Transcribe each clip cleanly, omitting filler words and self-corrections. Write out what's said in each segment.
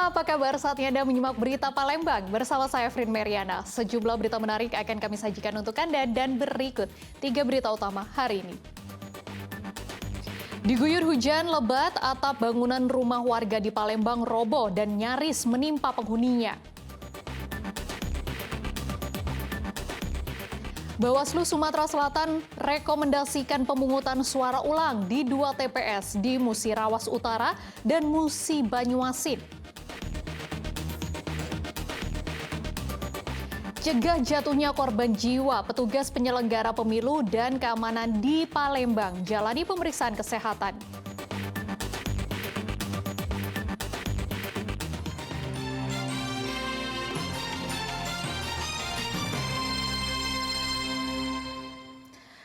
apa kabar? Saatnya Anda menyimak berita Palembang bersama saya Frin Meriana. Sejumlah berita menarik akan kami sajikan untuk Anda dan berikut 3 berita utama hari ini. Diguyur hujan lebat, atap bangunan rumah warga di Palembang roboh dan nyaris menimpa penghuninya. Bawaslu Sumatera Selatan rekomendasikan pemungutan suara ulang di 2 TPS di Musirawas Utara dan Musi Banyuasin. Cegah jatuhnya korban jiwa, petugas penyelenggara pemilu dan keamanan di Palembang jalani pemeriksaan kesehatan.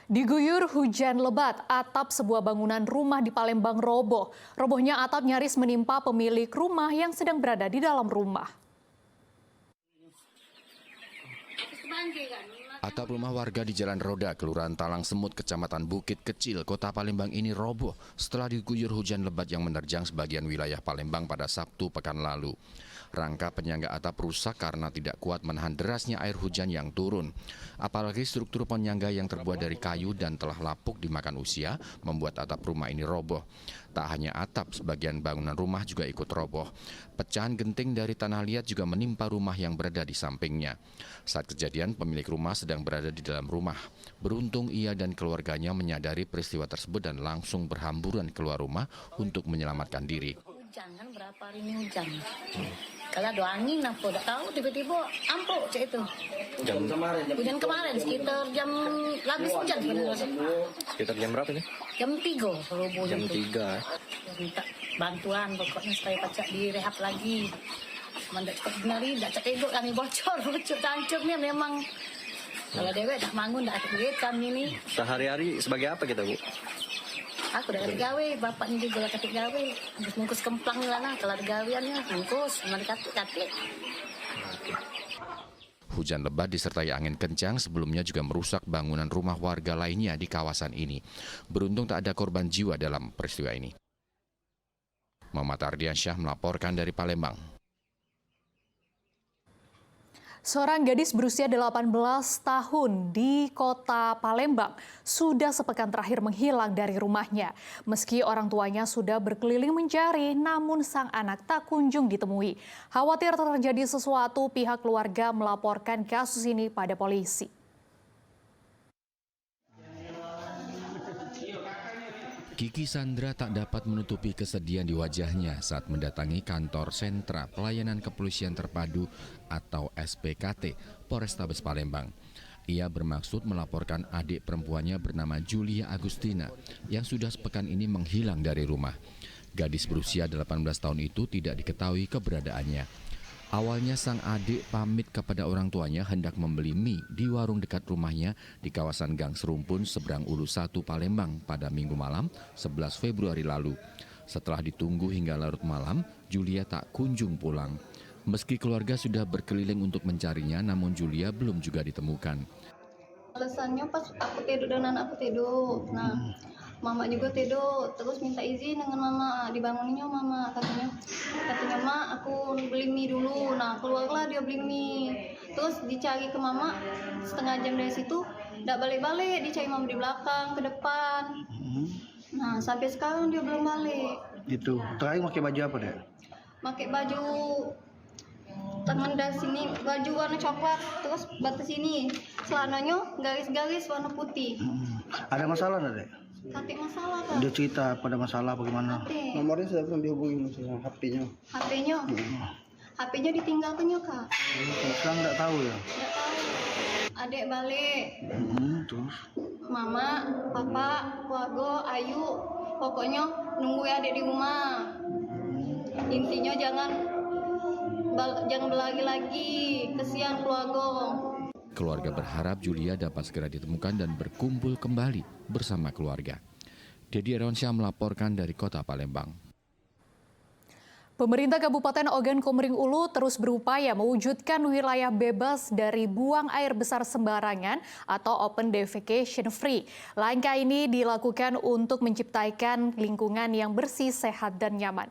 Diguyur hujan lebat, atap sebuah bangunan rumah di Palembang roboh. Robohnya atap nyaris menimpa pemilik rumah yang sedang berada di dalam rumah. Atap rumah warga di Jalan Roda, Kelurahan Talang Semut, Kecamatan Bukit Kecil, Kota Palembang ini roboh setelah diguyur hujan lebat yang menerjang sebagian wilayah Palembang pada Sabtu pekan lalu. Rangka penyangga atap rusak karena tidak kuat menahan derasnya air hujan yang turun. Apalagi struktur penyangga yang terbuat dari kayu dan telah lapuk dimakan usia membuat atap rumah ini roboh. Tak hanya atap, sebagian bangunan rumah juga ikut roboh. Pecahan genting dari tanah liat juga menimpa rumah yang berada di sampingnya. Saat kejadian, pemilik rumah sedang berada di dalam rumah. Beruntung ia dan keluarganya menyadari peristiwa tersebut dan langsung berhamburan keluar rumah untuk menyelamatkan diri. Hujan kan berapa hari ini hujan. Kalau ada angin apa tak tahu tiba-tiba ampuk cek itu. Hujan kemarin sekitar jam habis hujan sebenarnya. Sekitar jam berapa nih? Jam 3 roboh Jam 3. Minta bantuan pokoknya supaya pacak direhab lagi. Mandak cepat benari, tak cek ego kami bocor tancurnya memang. Kalau dewek tak bangun, tak ada duit kami ini. Sehari-hari sebagai apa kita, Bu? Aku udah ada gawe, bapaknya juga ketik gawe. Terus mungkus kemplang lah, kalau ada gaweannya mungkus, mari katik. Hujan lebat disertai angin kencang sebelumnya juga merusak bangunan rumah warga lainnya di kawasan ini. Beruntung tak ada korban jiwa dalam peristiwa ini. Muhammad Ardiansyah melaporkan dari Palembang. Seorang gadis berusia 18 tahun di kota Palembang sudah sepekan terakhir menghilang dari rumahnya. Meski orang tuanya sudah berkeliling mencari, namun sang anak tak kunjung ditemui. Khawatir terjadi sesuatu, pihak keluarga melaporkan kasus ini pada polisi. Kiki Sandra tak dapat menutupi kesedihan di wajahnya saat mendatangi kantor Sentra Pelayanan Kepolisian Terpadu atau SPKT Polrestabes Palembang. Ia bermaksud melaporkan adik perempuannya bernama Julia Agustina yang sudah sepekan ini menghilang dari rumah. Gadis berusia 18 tahun itu tidak diketahui keberadaannya. Awalnya sang adik pamit kepada orang tuanya hendak membeli mie di warung dekat rumahnya di kawasan Gang Serumpun seberang Ulu 1 Palembang pada Minggu malam 11 Februari lalu. Setelah ditunggu hingga larut malam, Julia tak kunjung pulang. Meski keluarga sudah berkeliling untuk mencarinya, namun Julia belum juga ditemukan. Alasannya pas aku tidur dan anak aku tidur. Nah, mama juga tidur, terus minta izin dengan mama, dibanguninnya mama, katanya ma aku beli mie dulu. Nah, keluarlah dia beli mie, terus dicari ke mama setengah jam dari situ, tidak balik-balik, dicari mama di belakang, ke depan. Nah, sampai sekarang dia belum balik. Itu terakhir pakai baju apa deh? Pakai baju tangan dari sini, baju warna coklat, terus batas ini, celananya garis-garis warna putih. Ada masalah nggak deh? Katik masalah kan? Dia cerita pada masalah bagaimana? Nomornya sudah pernah dihubungi masalah HP-nya. HP-nya ditinggalkannya kak. Sekarang nggak tahu ya? Nggak tahu. Adik balik. Terus? Mama, papa, keluarga, Ayu, pokoknya nunggu adik di rumah. Intinya jangan berlari lagi, kesian keluarga. Keluarga berharap Julia dapat segera ditemukan dan berkumpul kembali bersama keluarga. Dedi Aronsyah melaporkan dari Kota Palembang. Pemerintah Kabupaten Ogan Komering Ulu terus berupaya mewujudkan wilayah bebas dari buang air besar sembarangan atau open defecation free. Langkah ini dilakukan untuk menciptakan lingkungan yang bersih, sehat, dan nyaman.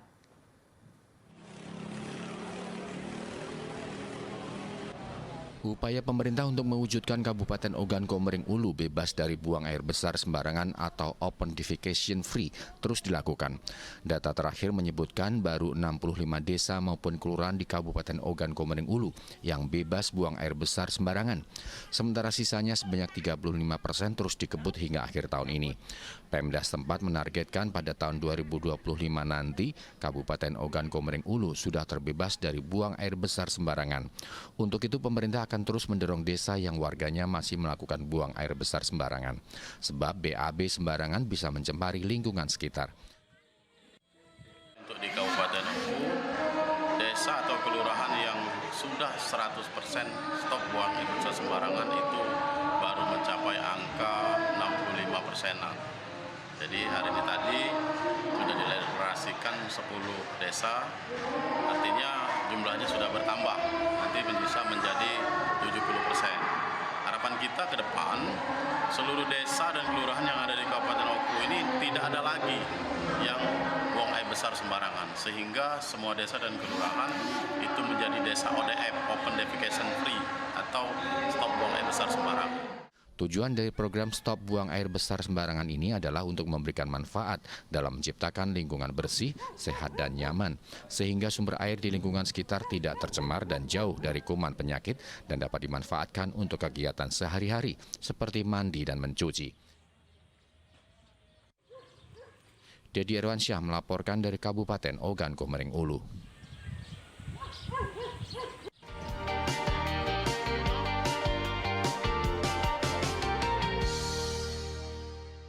Upaya pemerintah untuk mewujudkan Kabupaten Ogan Komering Ulu bebas dari buang air besar sembarangan atau open defecation free terus dilakukan. Data terakhir menyebutkan baru 65 desa maupun kelurahan di Kabupaten Ogan Komering Ulu yang bebas buang air besar sembarangan. Sementara sisanya sebanyak 35% terus dikebut hingga akhir tahun ini. Pemda setempat menargetkan pada tahun 2025 nanti Kabupaten Ogan Komering Ulu sudah terbebas dari buang air besar sembarangan. Untuk itu pemerintah akan terus mendorong desa yang warganya masih melakukan buang air besar sembarangan. Sebab BAB sembarangan bisa mencemari lingkungan sekitar. Untuk di Kabupaten Oku, desa atau kelurahan yang sudah 100% stop buang air besar sembarangan itu baru mencapai angka 65%-an. Jadi hari ini tadi sudah direalisasikan 10 desa, artinya jumlahnya sudah bertambah, nanti bisa menjadi 70%. Harapan kita ke depan, seluruh desa dan kelurahan yang ada di Kabupaten Oku ini tidak ada lagi yang buang air besar sembarangan, sehingga semua desa dan kelurahan itu menjadi desa ODF, Open Defecation Free, atau stop buang air besar sembarangan. Tujuan dari program Stop Buang Air Besar Sembarangan ini adalah untuk memberikan manfaat dalam menciptakan lingkungan bersih, sehat, dan nyaman, sehingga sumber air di lingkungan sekitar tidak tercemar dan jauh dari kuman penyakit dan dapat dimanfaatkan untuk kegiatan sehari-hari seperti mandi dan mencuci. Dedi Irwansyah melaporkan dari Kabupaten Ogan Komering Ulu.